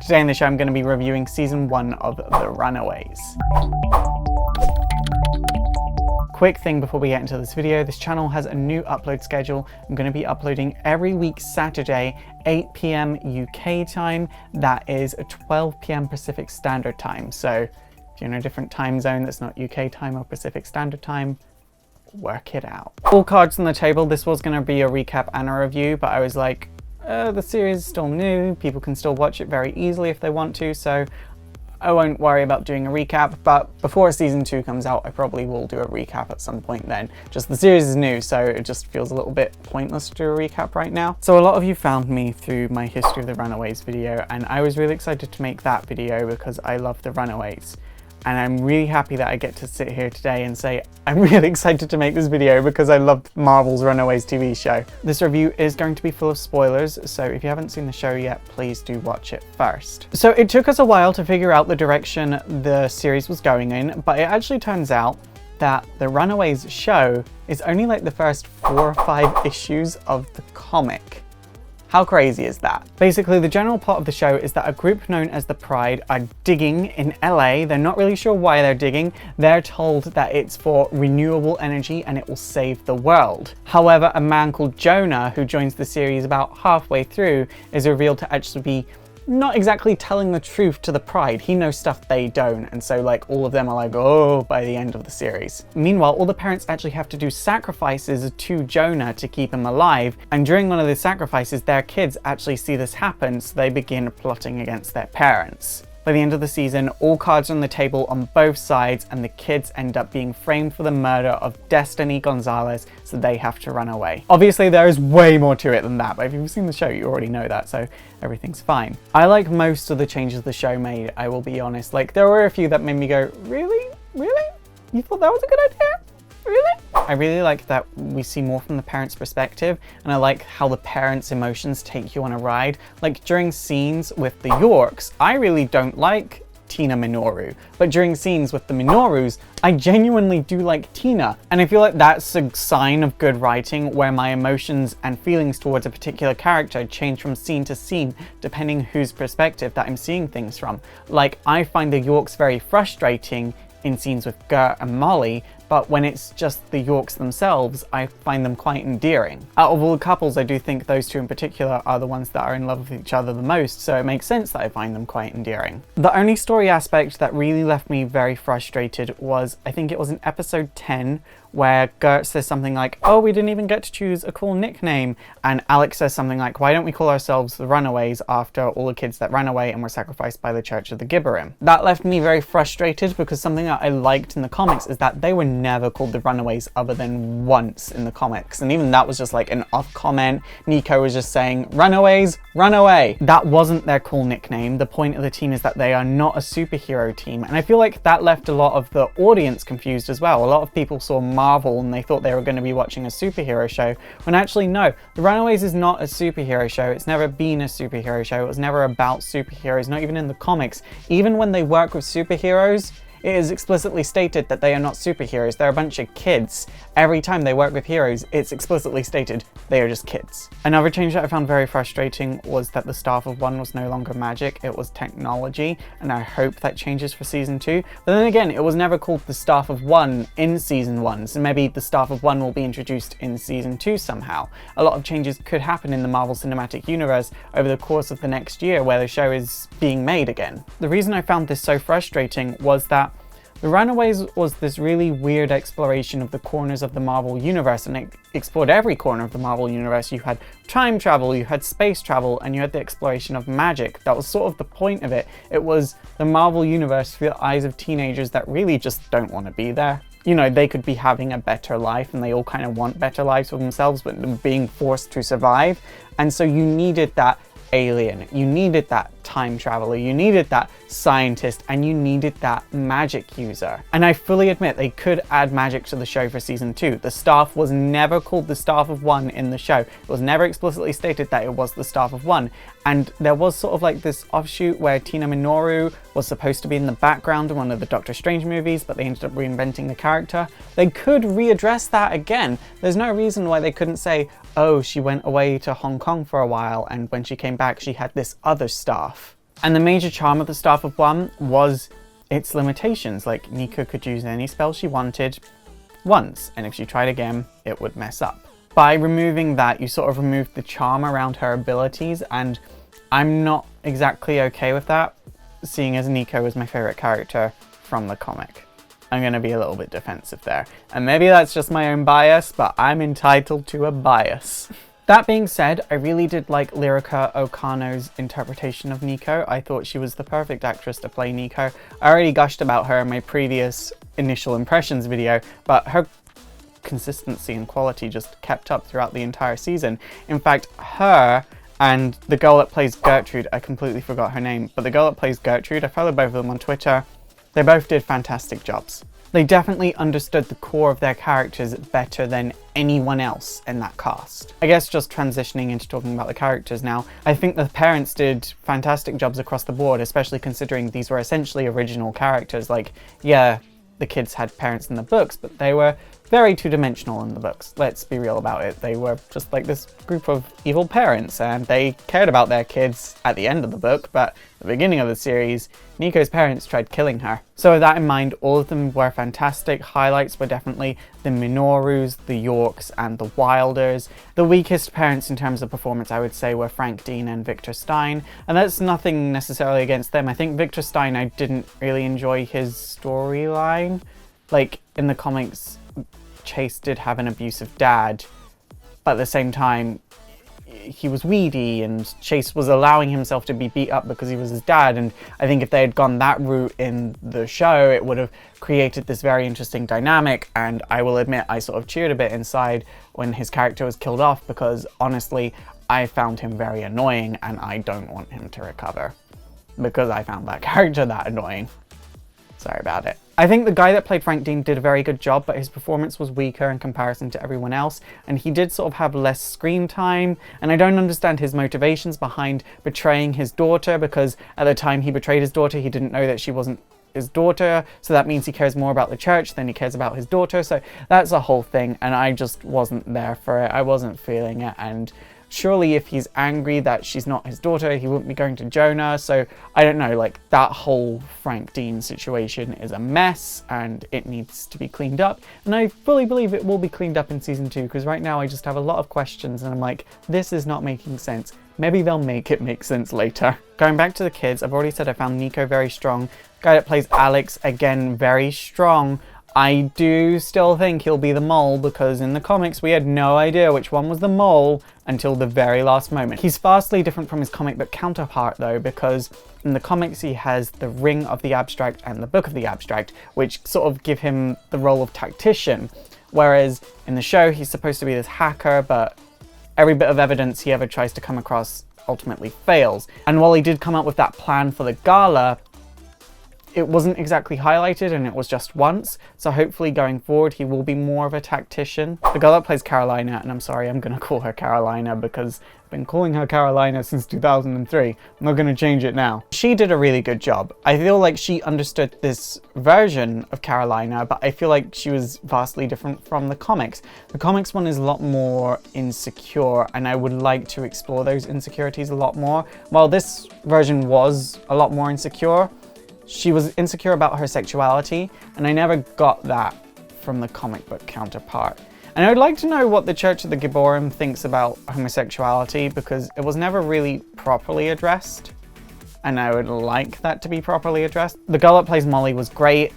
Today in the show I'm going to be reviewing season 1 of The Runaways. Quick thing before we get into this video, this channel has a new upload schedule. I'm going to be uploading every week Saturday, 8 PM UK time. That is 12 PM Pacific Standard Time. So if you're in a different time zone that's not UK time or Pacific Standard Time, work it out. All cards on the table. This was going to be a recap and a review, but I was like, the series is still new, people can still watch it very easily if they want to, so I won't worry about doing a recap, but before season 2 comes out, I probably will do a recap at some point then. Just the series is new, so it just feels a little bit pointless to do a recap right now. So a lot of you found me through my History of the Runaways video, and I was really excited to make that video because I love the Runaways. And I'm really happy that I get to sit here today and say I'm really excited to make this video because I love Marvel's Runaways TV show. This review is going to be full of spoilers, so if you haven't seen the show yet, please do watch it first. So it took us a while to figure out the direction the series was going in, but it actually turns out that the Runaways show is only like the first 4 or 5 issues of the comic. How crazy is that? Basically, the general plot of the show is that a group known as the Pride are digging in LA. They're not really sure why they're digging. They're told that it's for renewable energy and it will save the world. However, a man called Jonah, who joins the series about halfway through, is revealed to actually be not exactly telling the truth to the Pride. He knows stuff they don't, and so like all of them are like, oh, by the end of the series. Meanwhile, all the parents actually have to do sacrifices to Jonah to keep him alive, and during one of the sacrifices, their kids actually see this happen, so they begin plotting against their parents. By the end of the season, all cards are on the table on both sides, and the kids end up being framed for the murder of Destiny Gonzalez, so they have to run away. Obviously, there is way more to it than that, but if you've seen the show, you already know that, so everything's fine. I like most of the changes the show made, I will be honest. Like, there were a few that made me go, really? Really? You thought that was a good idea? Really? I really like that we see more from the parents' perspective, and I like how the parents' emotions take you on a ride. Like during scenes with the Yorks, I really don't like Tina Minoru, but during scenes with the Minorus, I genuinely do like Tina. And I feel like that's a sign of good writing where my emotions and feelings towards a particular character change from scene to scene depending whose perspective that I'm seeing things from. Like, I find the Yorks very frustrating in scenes with Gert and Molly, but when it's just the Yorks themselves, I find them quite endearing. Out of all the couples, I do think those two in particular are the ones that are in love with each other the most, so it makes sense that I find them quite endearing. The only story aspect that really left me very frustrated was, I think it was in episode 10, where Gert says something like, oh, we didn't even get to choose a cool nickname, and Alex says something like, why don't we call ourselves the Runaways after all the kids that ran away and were sacrificed by the Church of the Gibberim. That left me very frustrated because something that I liked in the comics is that they were never called the Runaways other than once in the comics, and even that was just like an off comment. Nico was just saying, Runaways, run away. That wasn't their cool nickname. The point of the team is that they are not a superhero team, and I feel like that left a lot of the audience confused as well. A lot of people saw Marvel and they thought they were going to be watching a superhero show, when actually no, The Runaways is not a superhero show. It's never been a superhero show. It was never about superheroes, not even in the comics. Even when they work with superheroes, it is explicitly stated that they are not superheroes. They're a bunch of kids. Every time they work with heroes, it's explicitly stated they are just kids. Another change that I found very frustrating was that the Staff of One was no longer magic, it was technology, and I hope that changes for season 2. But then again, it was never called the Staff of One in season 1, so maybe the Staff of One will be introduced in season 2 somehow. A lot of changes could happen in the Marvel Cinematic Universe over the course of the next year where the show is being made again. The reason I found this so frustrating was that The Runaways was this really weird exploration of the corners of the Marvel Universe, and it explored every corner of the Marvel Universe. You had time travel, you had space travel, and you had the exploration of magic. That was sort of the point of it. It was the Marvel Universe through the eyes of teenagers that really just don't want to be there. You know, they could be having a better life, and they all kind of want better lives for themselves, but they're being forced to survive. And so you needed that alien, you needed that time traveler, you needed that scientist, and you needed that magic user. And I fully admit they could add magic to the show for season 2. The staff was never called the Staff of One in the show. It was never explicitly stated that it was the Staff of One. And there was sort of like this offshoot where Tina Minoru was supposed to be in the background in one of the Doctor Strange movies, but they ended up reinventing the character. They could readdress that again. There's no reason why they couldn't say, oh, she went away to Hong Kong for a while, and when she came back, she had this other staff. And the major charm of the Staff of One was its limitations. Like, Nico could use any spell she wanted once, and if she tried again, it would mess up. By removing that, you sort of removed the charm around her abilities, and I'm not exactly okay with that, seeing as Nico was my favourite character from the comic. I'm going to be a little bit defensive there. And maybe that's just my own bias, but I'm entitled to a bias. That being said, I really did like Lyrica Okano's interpretation of Nico. I thought she was the perfect actress to play Nico. I already gushed about her in my previous initial impressions video, but her consistency and quality just kept up throughout the entire season. In fact, her and the girl that plays Gertrude, I completely forgot her name, but the girl that plays Gertrude, I follow both of them on Twitter. They both did fantastic jobs. They definitely understood the core of their characters better than anyone else in that cast. I guess just transitioning into talking about the characters now, I think the parents did fantastic jobs across the board, especially considering these were essentially original characters. Like, yeah, the kids had parents in the books, but they were very two-dimensional in the books. Let's be real about it. They were just like this group of evil parents, and they cared about their kids at the end of the book, but at the beginning of the series, Nico's parents tried killing her. So with that in mind, all of them were fantastic. Highlights were definitely the Minorus, the Yorks, and the Wilders. The weakest parents in terms of performance, I would say, were Frank Dean and Victor Stein, and that's nothing necessarily against them. I think Victor Stein, I didn't really enjoy his storyline. Like, in the comics, Chase did have an abusive dad, but at the same time, he was weedy, and Chase was allowing himself to be beat up because he was his dad, and I think if they had gone that route in the show, it would have created this very interesting dynamic, and I will admit I sort of cheered a bit inside when his character was killed off, because honestly, I found him very annoying, and I don't want him to recover, because I found that character that annoying. Sorry about it. I think the guy that played Frank Dean did a very good job, but his performance was weaker in comparison to everyone else, and he did sort of have less screen time, and I don't understand his motivations behind betraying his daughter, because at the time he betrayed his daughter, he didn't know that she wasn't his daughter, so that means he cares more about the church than he cares about his daughter, so that's a whole thing, and I just wasn't there for it. I wasn't feeling it, and surely if he's angry that she's not his daughter, he wouldn't be going to Jonah. So I don't know, like, that whole Frank Dean situation is a mess and it needs to be cleaned up. And I fully believe it will be cleaned up in season 2, because right now I just have a lot of questions and I'm like, this is not making sense. Maybe they'll make it make sense later. Going back to the kids, I've already said I found Nico very strong. Guy that plays Alex, again, very strong. I do still think he'll be the mole, because in the comics we had no idea which one was the mole until the very last moment. He's vastly different from his comic book counterpart though, because in the comics he has the Ring of the Abstract and the Book of the Abstract, which sort of give him the role of tactician, whereas in the show he's supposed to be this hacker, but every bit of evidence he ever tries to come across ultimately fails. And while he did come up with that plan for the gala, it wasn't exactly highlighted and it was just once, so hopefully going forward he will be more of a tactician. The girl that plays Carolina, and I'm sorry, I'm gonna call her Carolina because I've been calling her Carolina since 2003. I'm not gonna change it now. She did a really good job. I feel like she understood this version of Carolina, but I feel like she was vastly different from the comics. The comics one is a lot more insecure, and I would like to explore those insecurities a lot more. While this version was a lot more insecure, she was insecure about her sexuality, and I never got that from the comic book counterpart. And I would like to know what the Church of the Gibborim thinks about homosexuality, because it was never really properly addressed, and I would like that to be properly addressed. The girl that plays Molly was great.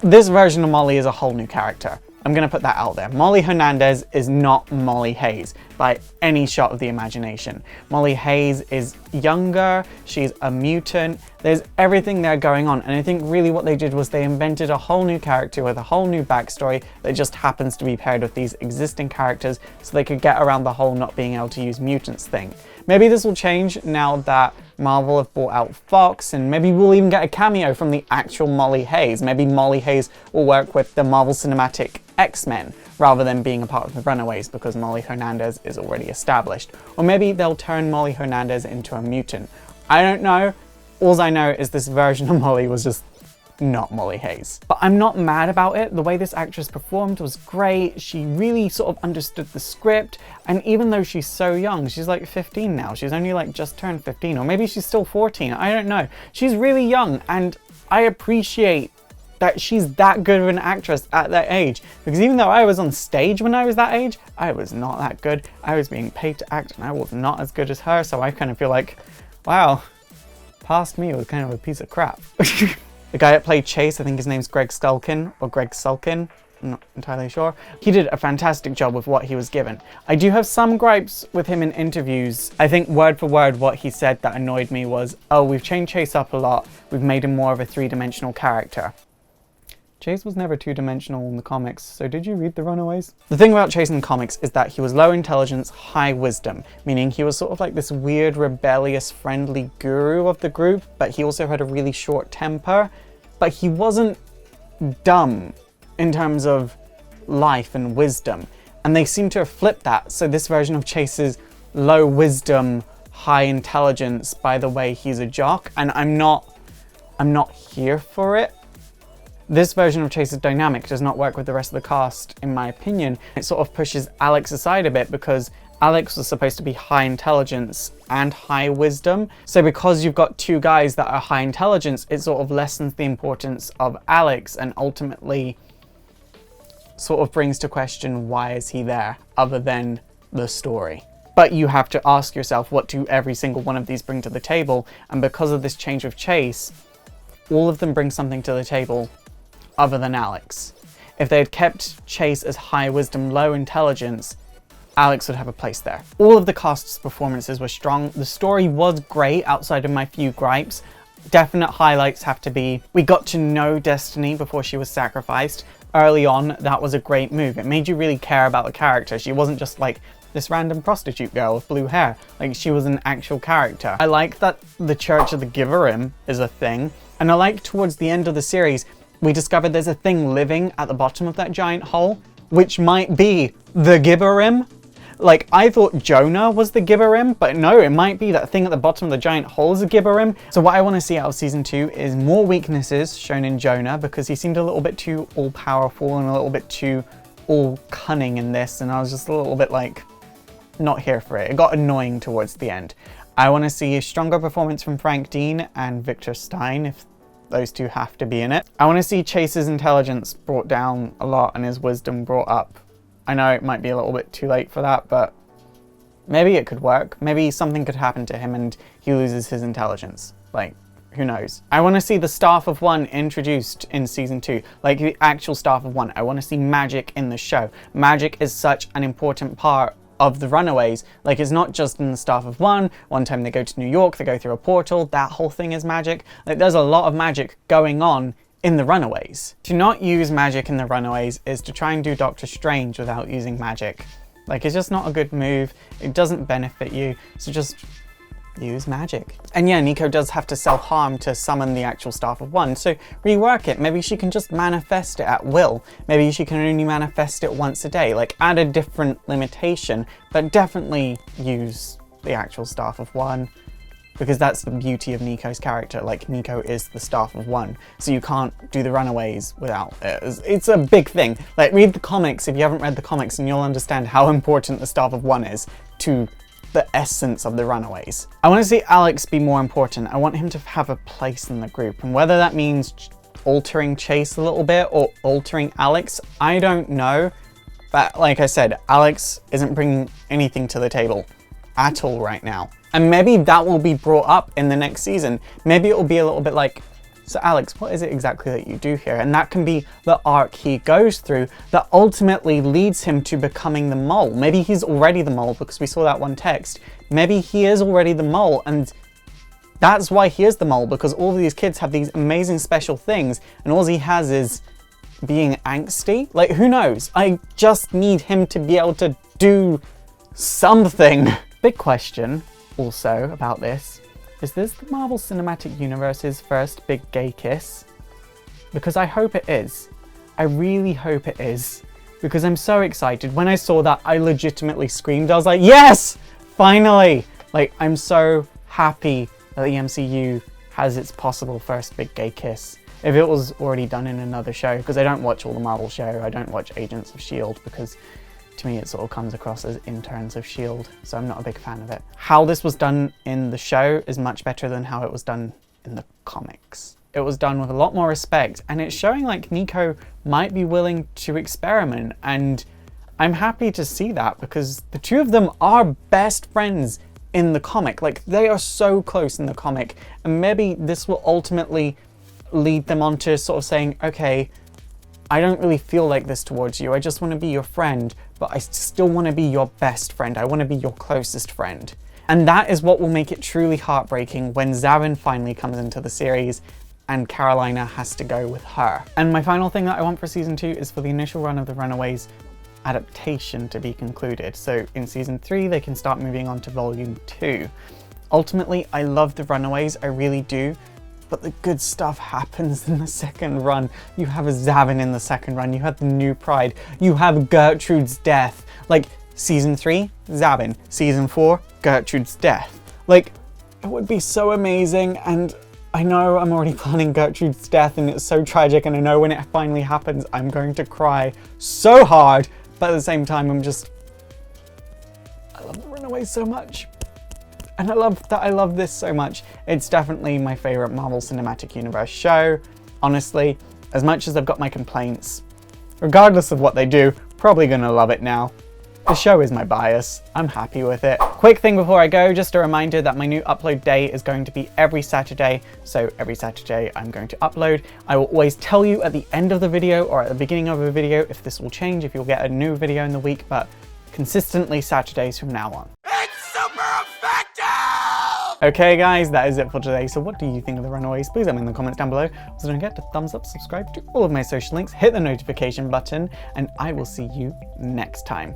This version of Molly is a whole new character. I'm gonna put that out there. Molly Hernandez is not Molly Hayes by any shot of the imagination. Molly Hayes is younger, she's a mutant, there's everything there going on, and I think really what they did was they invented a whole new character with a whole new backstory that just happens to be paired with these existing characters so they could get around the whole not being able to use mutants thing. Maybe this will change now that Marvel have bought out Fox, and maybe we'll even get a cameo from the actual Molly Hayes. Maybe Molly Hayes will work with the Marvel Cinematic X-Men rather than being a part of the Runaways, because Molly Hernandez is already established. Or maybe they'll turn Molly Hernandez into a mutant. I don't know. All I know is this version of Molly was just not Molly Hayes. But I'm not mad about it. The way this actress performed was great. She really sort of understood the script. And even though she's so young, she's like 15 now. She's only like just turned 15, or maybe she's still 14. I don't know. She's really young, and I appreciate that she's that good of an actress at that age. Because even though I was on stage when I was that age, I was not that good. I was being paid to act, and I was not as good as her. So I kind of feel like, wow, past me was kind of a piece of crap. The guy that played Chase, I think his name's Greg Sulkin, or Greg Sulkin, I'm not entirely sure. He did a fantastic job with what he was given. I do have some gripes with him in interviews. I think word for word what he said that annoyed me was, oh, we've changed Chase up a lot. We've made him more of a three-dimensional character. Chase was never two-dimensional in the comics, so did you read the Runaways? The thing about Chase in the comics is that he was low intelligence, high wisdom, meaning he was sort of like this weird, rebellious, friendly guru of the group, but he also had a really short temper. But he wasn't dumb in terms of life and wisdom. And they seem to have flipped that. So this version of Chase is low wisdom, high intelligence by the way he's a jock. And I'm not here for it. This version of Chase's dynamic does not work with the rest of the cast, in my opinion. It sort of pushes Alex aside a bit because Alex was supposed to be high intelligence and high wisdom. So because you've got two guys that are high intelligence, it sort of lessens the importance of Alex and ultimately sort of brings to question, why is he there other than the story? But you have to ask yourself, what do every single one of these bring to the table? And because of this change of Chase, all of them bring something to the table other than Alex. If they had kept Chase as high wisdom, low intelligence, Alex would have a place there. All of the cast's performances were strong. The story was great outside of my few gripes. Definite highlights have to be, we got to know Destiny before she was sacrificed. Early on, that was a great move. It made you really care about the character. She wasn't just like this random prostitute girl with blue hair. Like, she was an actual character. I like that the Church of the Giverim is a thing. And I like towards the end of the series, we discovered there's a thing living at the bottom of that giant hole, which might be the Giverim. Like, I thought Jonah was the Giverim, but no, it might be that thing at the bottom of the giant hole is a Giverim. So what I want to see out of season 2 is more weaknesses shown in Jonah, because he seemed a little bit too all-powerful and a little bit too all-cunning in this, and I was just a little bit like, not here for it. It got annoying towards the end. I want to see a stronger performance from Frank Dean and Victor Stein, if those two have to be in it. I want to see Chase's intelligence brought down a lot and his wisdom brought up. I know it might be a little bit too late for that, but maybe it could work. Maybe something could happen to him and he loses his intelligence. Like, who knows? I want to see the Staff of One introduced in season 2, like the actual Staff of One. I want to see magic in the show. Magic is such an important part of the Runaways. Like, it's not just in the Staff of One. One time they go to New York, they go through a portal, that whole thing is magic. Like, there's a lot of magic going on in the Runaways. To not use magic in the Runaways is to try and do Doctor Strange without using magic. Like, it's just not a good move. It doesn't benefit you, so just use magic. And yeah, Nico does have to self-harm to summon the actual Staff of One, so rework it. Maybe she can just manifest it at will. Maybe she can only manifest it once a day. Like, add a different limitation, but definitely use the actual Staff of One, because that's the beauty of Nico's character. Like, Nico is the Staff of One, so you can't do the Runaways without it. It's a big thing. Like, read the comics if you haven't read the comics, and you'll understand how important the Staff of One is to the essence of the Runaways. I want to see Alex be more important. I want him to have a place in the group, and whether that means altering Chase a little bit or altering Alex, I don't know. But like I said, Alex isn't bringing anything to the table at all right now. And maybe that will be brought up in the next season. Maybe it will be a little bit like, so Alex, what is it exactly that you do here? And that can be the arc he goes through that ultimately leads him to becoming the mole. Maybe he's already the mole because we saw that one text. Maybe he is already the mole, and that's why he is the mole, because all of these kids have these amazing special things and all he has is being angsty. Like, who knows? I just need him to be able to do something. Big question also about this. Is this the Marvel Cinematic Universe's first big gay kiss? Because I hope it is. I really hope it is. Because I'm so excited. When I saw that, I legitimately screamed. I was like, yes! Finally! Like, I'm so happy that the MCU has its possible first big gay kiss. If it was already done in another show, because I don't watch all the Marvel show, I don't watch Agents of S.H.I.E.L.D. because to me it sort of comes across as interns of S.H.I.E.L.D., so I'm not a big fan of it. How this was done in the show is much better than how it was done in the comics. It was done with a lot more respect, and it's showing like Nico might be willing to experiment, and I'm happy to see that because the two of them are best friends in the comic. Like, they are so close in the comic, and maybe this will ultimately lead them on to sort of saying, okay, I don't really feel like this towards you. I just want to be your friend, but I still want to be your best friend. I want to be your closest friend. And that is what will make it truly heartbreaking when Zavin finally comes into the series and Carolina has to go with her. And my final thing that I want for season 2 is for the initial run of the Runaways adaptation to be concluded. So in season 3, they can start moving on to volume 2. Ultimately, I love the Runaways, I really do, but the good stuff happens in the second run. You have a Zavin in the second run, you have the new pride, you have Gertrude's death. Like, season 3, Zavin. Season 4, Gertrude's death. Like, it would be so amazing, and I know I'm already planning Gertrude's death and it's so tragic, and I know when it finally happens I'm going to cry so hard, but at the same time I love the Runaways so much. And I love this so much. It's definitely my favorite Marvel Cinematic Universe show. Honestly, as much as I've got my complaints, regardless of what they do, probably gonna love it now. The show is my bias. I'm happy with it. Quick thing before I go, just a reminder that my new upload day is going to be every Saturday. So every Saturday I'm going to upload. I will always tell you at the end of the video or at the beginning of a video if this will change, if you'll get a new video in the week, but consistently Saturdays from now on. Okay guys, that is it for today. So what do you think of the Runaways? Please let me in the comments down below. Also don't forget to thumbs up, subscribe to all of my social links, hit the notification button, and I will see you next time.